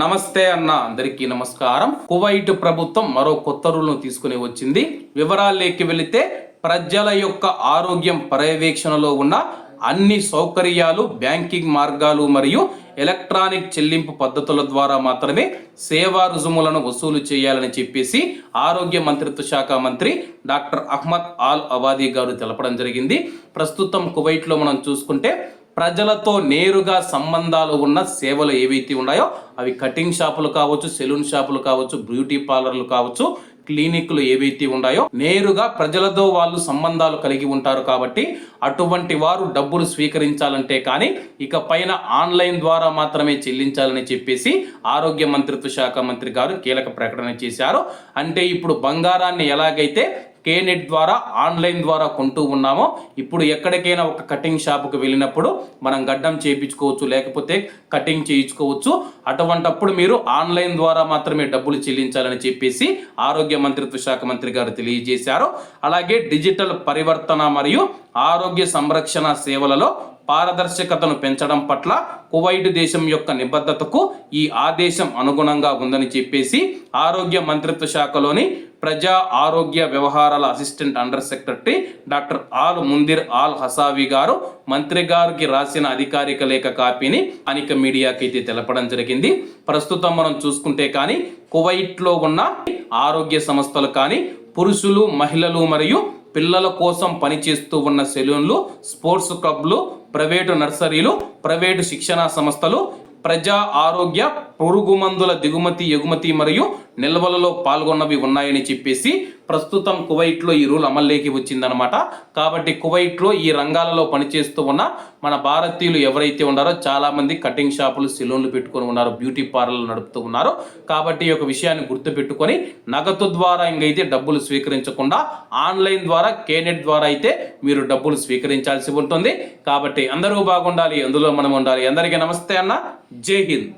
నమస్తే అన్న, అందరికీ నమస్కారం. కువైట్ ప్రభుత్వం మరో కొత్త రూల్ను తీసుకుని వచ్చింది. వివరాల్లోకి వెళితే ప్రజల యొక్క ఆరోగ్యం పర్యవేక్షణలో ఉన్న అన్ని సౌకర్యాలు, బ్యాంకింగ్ మార్గాలు మరియు ఎలక్ట్రానిక్ చెల్లింపు పద్ధతుల ద్వారా మాత్రమే సేవా రుజుములను వసూలు చేయాలని చెప్పేసి ఆరోగ్య మంత్రిత్వ శాఖ మంత్రి డాక్టర్ అహ్మద్ ఆల్ అవాదీ గారు తెలపడం జరిగింది. ప్రస్తుతం కువైట్లో మనం చూసుకుంటే ప్రజలతో నేరుగా సంబంధాలు ఉన్న సేవలు ఏవైతే ఉన్నాయో అవి కటింగ్ షాపులు కావచ్చు, సెలూన్ షాపులు కావచ్చు, బ్యూటీ పార్లర్లు కావచ్చు, క్లినిక్లు ఏవైతే ఉన్నాయో నేరుగా ప్రజలతో వాళ్ళు సంబంధాలు కలిగి ఉంటారు. కాబట్టి అటువంటి వారు డబ్బులు స్వీకరించాలంటే కానీ ఇక పైన ఆన్లైన్ ద్వారా మాత్రమే చెల్లించాలని చెప్పేసి ఆరోగ్య మంత్రిత్వ శాఖ మంత్రి గారు కీలక ప్రకటన చేశారు. అంటే ఇప్పుడు బంగారాన్ని ఎలాగైతే కేనెట్ ద్వారా ఆన్లైన్ ద్వారా కొంటూ ఉన్నామో ఇప్పుడు ఎక్కడికైనా ఒక కటింగ్ షాపుకి వెళ్ళినప్పుడు మనం గడ్డం చేయించుకోవచ్చు, లేకపోతే కటింగ్ చేయించుకోవచ్చు. అటువంటప్పుడు మీరు ఆన్లైన్ ద్వారా మాత్రమే డబ్బులు చెల్లించాలని చెప్పేసి ఆరోగ్య మంత్రిత్వ శాఖ మంత్రి గారు తెలియజేశారు. అలాగే డిజిటల్ పరివర్తన మరియు ఆరోగ్య సంరక్షణ సేవలలో పారదర్శకతను పెంచడం పట్ల కువైట్ దేశం యొక్క నిబద్ధతకు ఈ ఆదేశం అనుగుణంగా ఉందని చెప్పేసి ఆరోగ్య మంత్రిత్వ శాఖలోని ప్రజా ఆరోగ్య వ్యవహారాల assistant under secretary doctor Al Mundhir Al Hasawi గారు మంత్రి గారికి రాసిన అధికారిక లేఖ కాపీని స్థానిక మీడియాకి అయితే తెలపడం జరిగింది. ప్రస్తుతం మనం చూసుకుంటే కానీ కువైట్లో ఉన్న ఆరోగ్య సంస్థలు కానీ పురుషులు, మహిళలు మరియు పిల్లల కోసం పనిచేస్తూ ఉన్న సెలూన్లు, స్పోర్ట్స్ క్లబ్లు, ప్రైవేటు నర్సరీలు, ప్రైవేటు శిక్షణా సంస్థలు, ప్రజా ఆరోగ్య పురుగు మందుల దిగుమతి, ఎగుమతి మరియు నిల్వలలో పాల్గొన్నవి ఉన్నాయని చెప్పేసి ప్రస్తుతం కువైట్లో ఈ రూల్ అమల్లోకి వచ్చిందనమాట. కాబట్టి కువైట్లో ఈ రంగాలలో పనిచేస్తూ ఉన్న మన భారతీయులు ఎవరైతే ఉన్నారో చాలా మంది కటింగ్ షాపులు, సెలూన్లు పెట్టుకొని ఉన్నారు, బ్యూటీ పార్లర్లు నడుపుతూ ఉన్నారు. కాబట్టి ఈ యొక్క విషయాన్ని గుర్తుపెట్టుకొని నగదు ద్వారా ఇంకైతే డబ్బులు స్వీకరించకుండా ఆన్లైన్ ద్వారా కేనెట్ ద్వారా అయితే మీరు డబ్బులు స్వీకరించాల్సి ఉంటుంది. కాబట్టి అందరూ బాగుండాలి, అందులో మనం ఉండాలి. అందరికీ నమస్తే అన్న, జై హింద్.